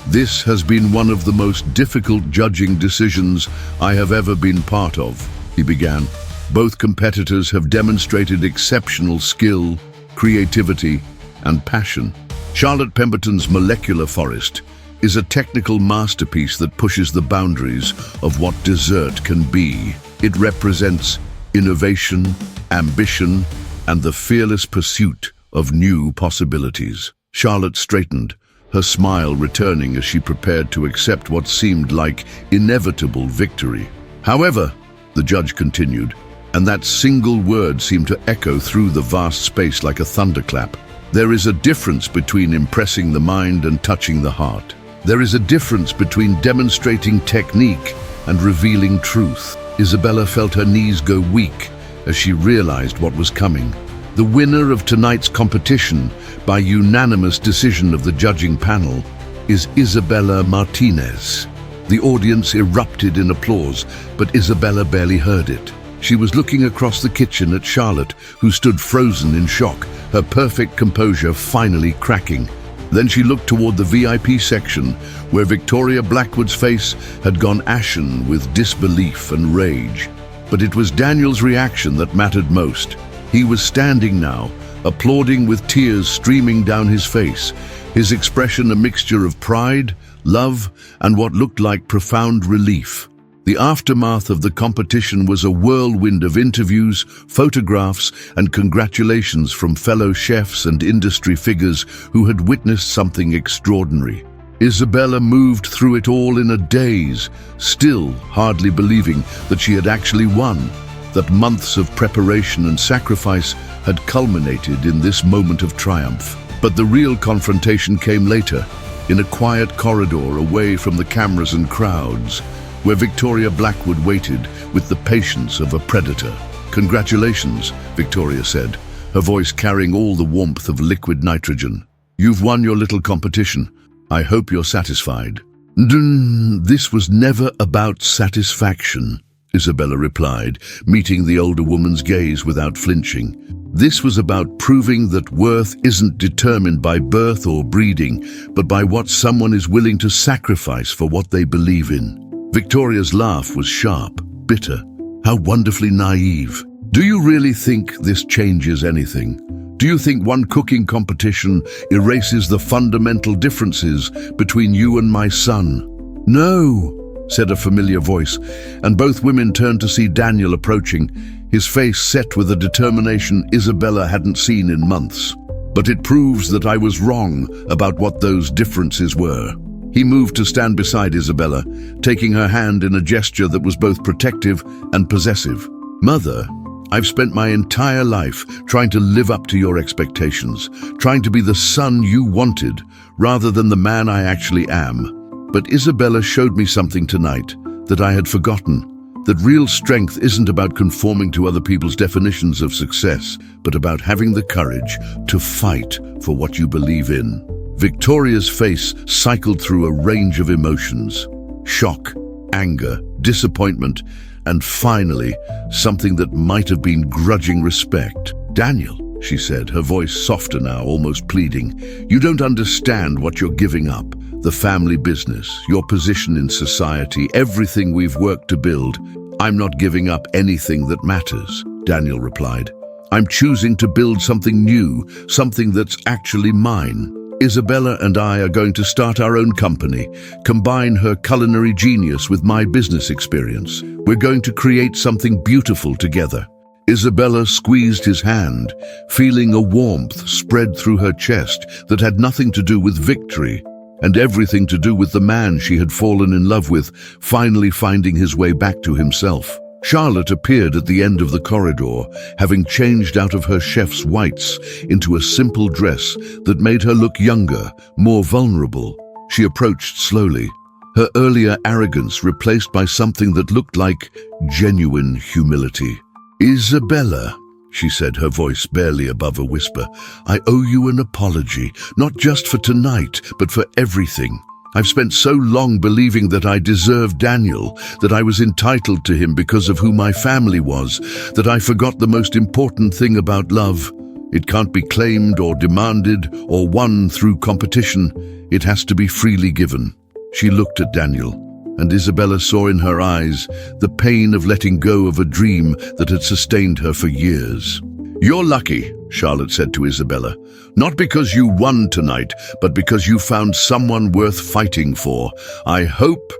"This has been one of the most difficult judging decisions I have ever been part of," he began. "Both competitors have demonstrated exceptional skill, creativity, and passion. Charlotte Pemberton's Molecular Forest is a technical masterpiece that pushes the boundaries of what dessert can be. It represents innovation, ambition, and the fearless pursuit of new possibilities." Charlotte straightened, her smile returning as she prepared to accept what seemed like inevitable victory. "However," the judge continued, and that single word seemed to echo through the vast space like a thunderclap, "there is a difference between impressing the mind and touching the heart. There is a difference between demonstrating technique and revealing truth." Isabella felt her knees go weak as she realized what was coming. The winner of tonight's competition, by unanimous decision of the judging panel, is Isabella Martinez. The audience erupted in applause, but Isabella barely heard it. She was looking across the kitchen at Charlotte, who stood frozen in shock, her perfect composure finally cracking. Then she looked toward the VIP section, where Victoria Blackwood's face had gone ashen with disbelief and rage. But it was Daniel's reaction that mattered most. He was standing now, applauding with tears streaming down his face, his expression a mixture of pride, love, and what looked like profound relief. The aftermath of the competition was a whirlwind of interviews, photographs, and congratulations from fellow chefs and industry figures who had witnessed something extraordinary. Isabella moved through it all in a daze, still hardly believing that she had actually won, that months of preparation and sacrifice had culminated in this moment of triumph. But the real confrontation came later, in a quiet corridor away from the cameras and crowds, where Victoria Blackwood waited with the patience of a predator. "Congratulations," Victoria said, her voice carrying all the warmth of liquid nitrogen. "You've won your little competition. I hope you're satisfied." "This was never about satisfaction," Isabella replied, meeting the older woman's gaze without flinching. "This was about proving that worth isn't determined by birth or breeding, but by what someone is willing to sacrifice for what they believe in." Victoria's laugh was sharp, bitter. How wonderfully naive. "Do you really think this changes anything? Do you think one cooking competition erases the fundamental differences between you and my son?" "No," said a familiar voice, and both women turned to see Daniel approaching, his face set with a determination Isabella hadn't seen in months. "But it proves that I was wrong about what those differences were." He moved to stand beside Isabella, taking her hand in a gesture that was both protective and possessive. "Mother, I've spent my entire life trying to live up to your expectations, trying to be the son you wanted, rather than the man I actually am. But Isabella showed me something tonight that I had forgotten, that real strength isn't about conforming to other people's definitions of success, but about having the courage to fight for what you believe in." Victoria's face cycled through a range of emotions: shock, anger, disappointment, and finally, something that might have been grudging respect. "Daniel," she said, her voice softer now, almost pleading, "you don't understand what you're giving up. The family business, your position in society, everything we've worked to build. I'm not giving up anything that matters," Daniel replied. "I'm choosing to build something new, something that's actually mine. Isabella and I are going to start our own company, combine her culinary genius with my business experience. We're going to create something beautiful together." Isabella squeezed his hand, feeling a warmth spread through her chest that had nothing to do with victory, and everything to do with the man she had fallen in love with, finally finding his way back to himself. Charlotte appeared at the end of the corridor, having changed out of her chef's whites into a simple dress that made her look younger, more vulnerable. She approached slowly, her earlier arrogance replaced by something that looked like genuine humility. "Isabella," she said, her voice barely above a whisper, "I owe you an apology, not just for tonight, but for everything. I've spent so long believing that I deserved Daniel, that I was entitled to him because of who my family was, that I forgot the most important thing about love. It can't be claimed or demanded or won through competition. It has to be freely given." She looked at Daniel, and Isabella saw in her eyes the pain of letting go of a dream that had sustained her for years. "You're lucky," Charlotte said to Isabella, "not because you won tonight, but because you found someone worth fighting for. I hope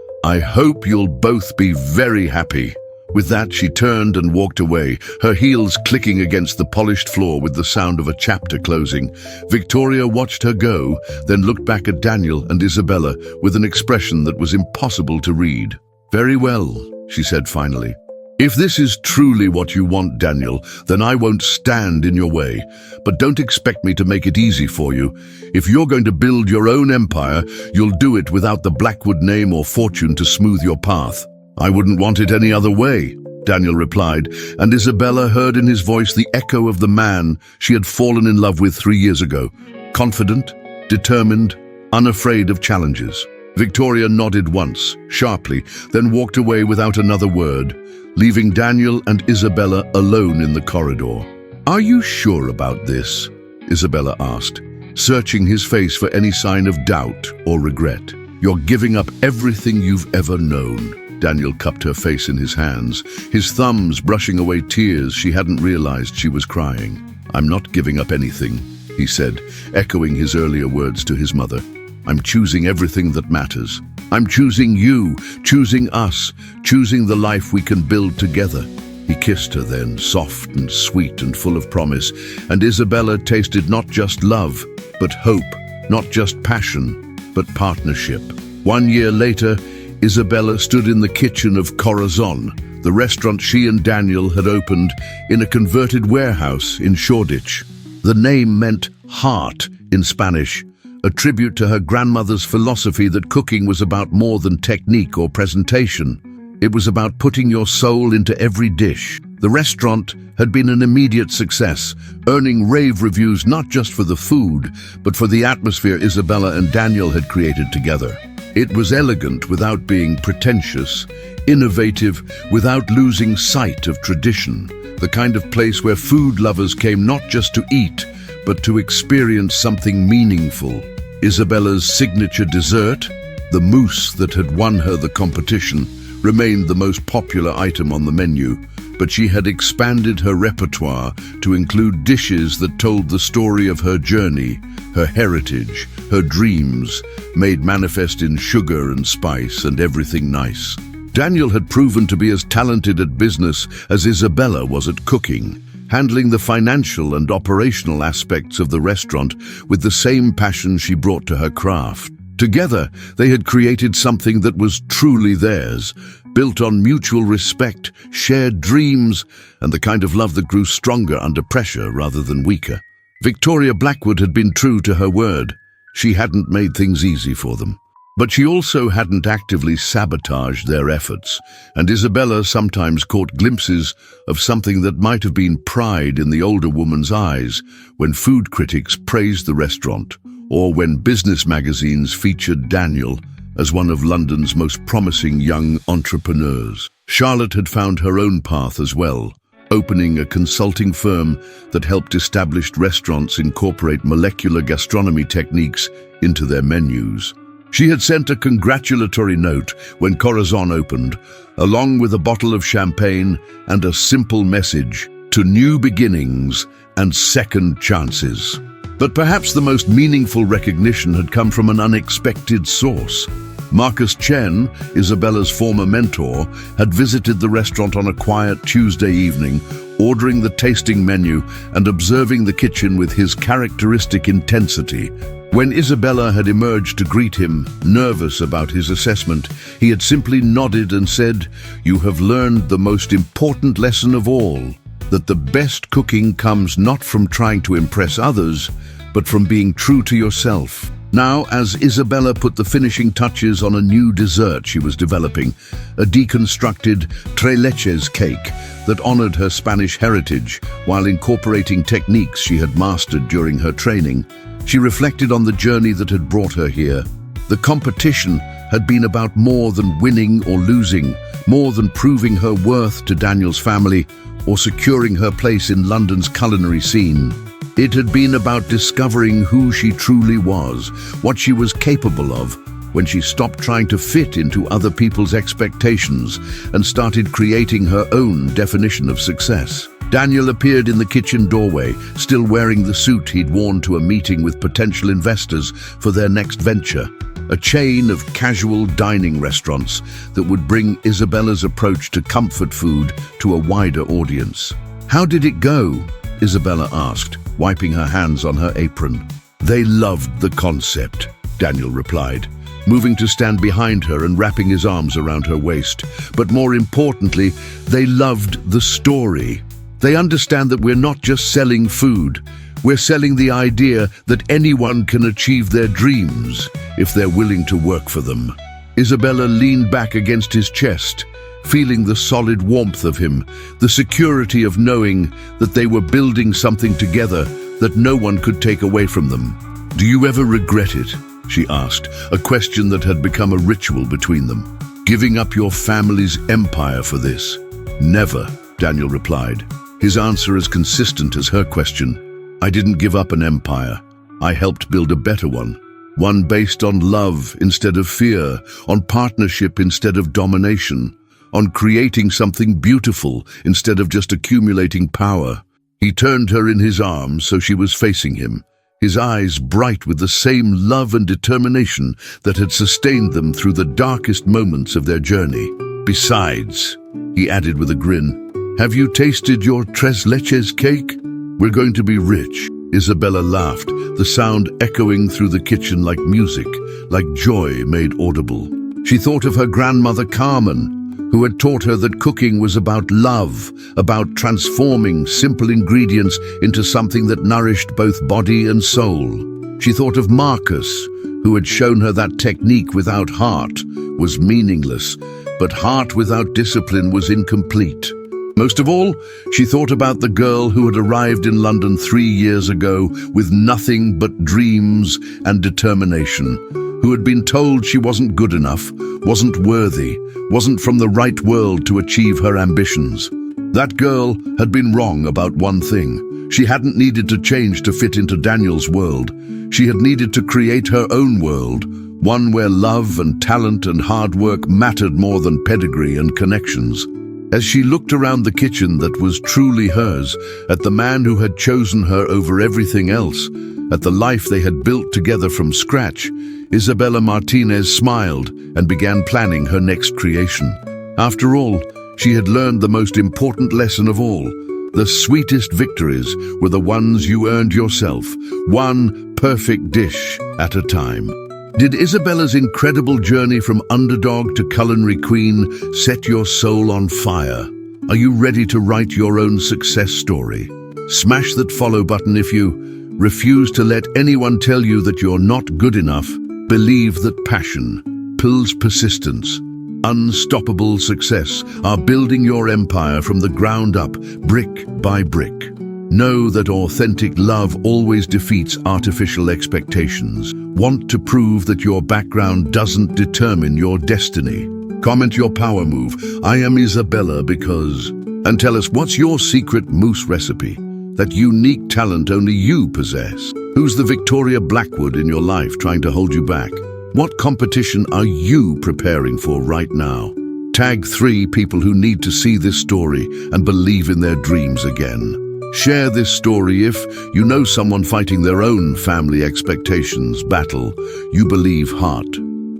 you'll both be very happy." With that, she turned and walked away, her heels clicking against the polished floor with the sound of a chapter closing. Victoria watched her go, then looked back at Daniel and Isabella with an expression that was impossible to read. "Very well," she said finally. "If this is truly what you want, Daniel, then I won't stand in your way. But don't expect me to make it easy for you. If you're going to build your own empire, you'll do it without the Blackwood name or fortune to smooth your path." "I wouldn't want it any other way," Daniel replied, and Isabella heard in his voice the echo of the man she had fallen in love with 3 years ago. Confident, determined, unafraid of challenges. Victoria nodded once, sharply, then walked away without another word, leaving Daniel and Isabella alone in the corridor. "Are you sure about this?" Isabella asked, searching his face for any sign of doubt or regret. "You're giving up everything you've ever known." Daniel cupped her face in his hands, his thumbs brushing away tears she hadn't realized she was crying. "I'm not giving up anything," he said, echoing his earlier words to his mother. "I'm choosing everything that matters. I'm choosing you, choosing us, choosing the life we can build together." He kissed her then, soft and sweet and full of promise, and Isabella tasted not just love, but hope, not just passion, but partnership. 1 year later, Isabella stood in the kitchen of Corazon, the restaurant she and Daniel had opened in a converted warehouse in Shoreditch. The name meant heart in Spanish, a tribute to her grandmother's philosophy that cooking was about more than technique or presentation. It was about putting your soul into every dish. The restaurant had been an immediate success, earning rave reviews not just for the food, but for the atmosphere Isabella and Daniel had created together. It was elegant without being pretentious, innovative without losing sight of tradition, the kind of place where food lovers came not just to eat, but to experience something meaningful. Isabella's signature dessert, the mousse that had won her the competition, remained the most popular item on the menu, but she had expanded her repertoire to include dishes that told the story of her journey, her heritage, her dreams, made manifest in sugar and spice and everything nice. Daniel had proven to be as talented at business as Isabella was at cooking, handling the financial and operational aspects of the restaurant with the same passion she brought to her craft. Together, they had created something that was truly theirs, built on mutual respect, shared dreams, and the kind of love that grew stronger under pressure rather than weaker. Victoria Blackwood had been true to her word. She hadn't made things easy for them. But she also hadn't actively sabotaged their efforts, and Isabella sometimes caught glimpses of something that might have been pride in the older woman's eyes when food critics praised the restaurant, or when business magazines featured Daniel as one of London's most promising young entrepreneurs. Charlotte had found her own path as well, opening a consulting firm that helped established restaurants incorporate molecular gastronomy techniques into their menus. She had sent a congratulatory note when Corazon opened, along with a bottle of champagne and a simple message: to new beginnings and second chances. But perhaps the most meaningful recognition had come from an unexpected source. Marcus Chen, Isabella's former mentor, had visited the restaurant on a quiet Tuesday evening, ordering the tasting menu and observing the kitchen with his characteristic intensity. When Isabella had emerged to greet him, nervous about his assessment, he had simply nodded and said, "You have learned the most important lesson of all, that the best cooking comes not from trying to impress others, but from being true to yourself." Now, as Isabella put the finishing touches on a new dessert she was developing, a deconstructed tres leches cake that honored her Spanish heritage while incorporating techniques she had mastered during her training, she reflected on the journey that had brought her here. The competition had been about more than winning or losing, more than proving her worth to Daniel's family or securing her place in London's culinary scene. It had been about discovering who she truly was, what she was capable of, when she stopped trying to fit into other people's expectations and started creating her own definition of success. Daniel appeared in the kitchen doorway, still wearing the suit he'd worn to a meeting with potential investors for their next venture, a chain of casual dining restaurants that would bring Isabella's approach to comfort food to a wider audience. "How did it go?" Isabella asked, wiping her hands on her apron. "They loved the concept," Daniel replied, moving to stand behind her and wrapping his arms around her waist. "But more importantly, they loved the story. They understand that we're not just selling food. We're selling the idea that anyone can achieve their dreams if they're willing to work for them." Isabella leaned back against his chest, feeling the solid warmth of him, the security of knowing that they were building something together that no one could take away from them. "Do you ever regret it?" she asked, a question that had become a ritual between them. "Giving up your family's empire for this?" "Never," Daniel replied, his answer as consistent as her question. "I didn't give up an empire. I helped build a better one. One based on love instead of fear, on partnership instead of domination, on creating something beautiful instead of just accumulating power." He turned her in his arms so she was facing him, his eyes bright with the same love and determination that had sustained them through the darkest moments of their journey. "Besides," he added with a grin, "have you tasted your tres leches cake? We're going to be rich." Isabella laughed, the sound echoing through the kitchen like music, like joy made audible. She thought of her grandmother Carmen, who had taught her that cooking was about love, about transforming simple ingredients into something that nourished both body and soul. She thought of Marcus, who had shown her that technique without heart was meaningless, but heart without discipline was incomplete. Most of all, she thought about the girl who had arrived in London 3 years ago with nothing but dreams and determination, who had been told she wasn't good enough, wasn't worthy, wasn't from the right world to achieve her ambitions. That girl had been wrong about one thing. She hadn't needed to change to fit into Daniel's world. She had needed to create her own world, one where love and talent and hard work mattered more than pedigree and connections. As she looked around the kitchen that was truly hers, at the man who had chosen her over everything else, at the life they had built together from scratch, Isabella Martinez smiled and began planning her next creation. After all, she had learned the most important lesson of all. The sweetest victories were the ones you earned yourself, one perfect dish at a time. Did Isabella's incredible journey from underdog to culinary queen set your soul on fire? Are you ready to write your own success story? Smash that follow button if you refuse to let anyone tell you that you're not good enough. Believe that passion, pulls persistence, unstoppable success are building your empire from the ground up, brick by brick. Know that authentic love always defeats artificial expectations. Want to prove that your background doesn't determine your destiny? Comment your power move, "I am Isabella because," and tell us what's your secret mousse recipe, that unique talent only you possess. Who's the Victoria Blackwood in your life trying to hold you back? What competition are you preparing for right now? Tag 3 people who need to see this story and believe in their dreams again. Share this story if you know someone fighting their own family expectations battle. You believe heart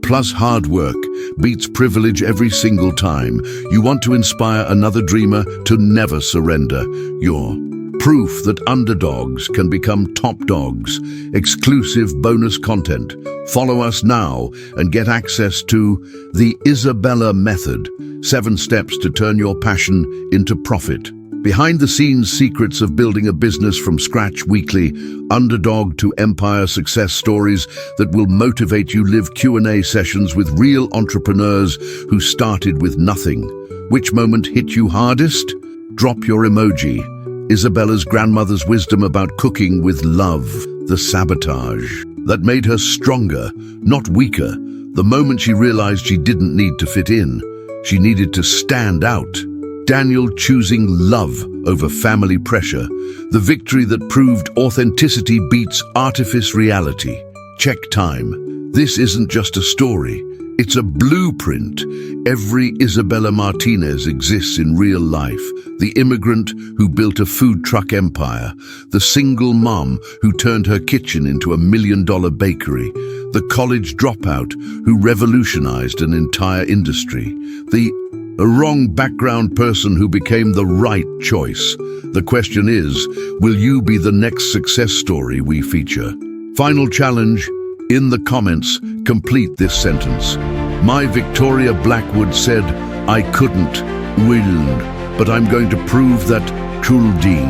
plus hard work beats privilege every single time. You want to inspire another dreamer to never surrender. You're proof that underdogs can become top dogs. Exclusive bonus content. Follow us now and get access to the Isabella Method, 7 steps to turn your passion into profit. Behind-the-scenes secrets of building a business from scratch weekly, underdog to empire success stories that will motivate you. Live Q&A sessions with real entrepreneurs who started with nothing. Which moment hit you hardest? Drop your emoji. Isabella's grandmother's wisdom about cooking with love. The sabotage that made her stronger, not weaker. The moment she realized she didn't need to fit in, she needed to stand out. Daniel choosing love over family pressure. The victory that proved authenticity beats artifice reality. Check time. This isn't just a story. It's a blueprint. Every Isabella Martinez exists in real life. The immigrant who built a food truck empire. The single mom who turned her kitchen into $1 million bakery. The college dropout who revolutionized an entire industry. A wrong background person who became the right choice. The question is, will you be the next success story we feature? Final challenge. In the comments, complete this sentence. My Victoria Blackwood said, I couldn't, willn't, but I'm going to prove that truly.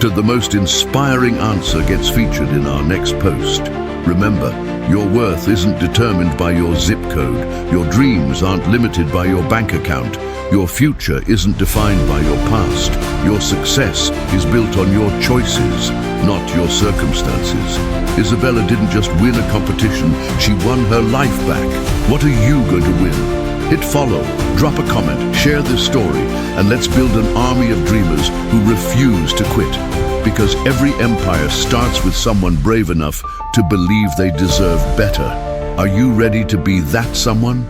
To the most inspiring answer gets featured in our next post. Remember, your worth isn't determined by your zip code. Your dreams aren't limited by your bank account. Your future isn't defined by your past. Your success is built on your choices, not your circumstances. Isabella didn't just win a competition, she won her life back. What are you going to win? Hit follow, drop a comment, share this story, and let's build an army of dreamers who refuse to quit. Because every empire starts with someone brave enough to believe they deserve better. Are you ready to be that someone?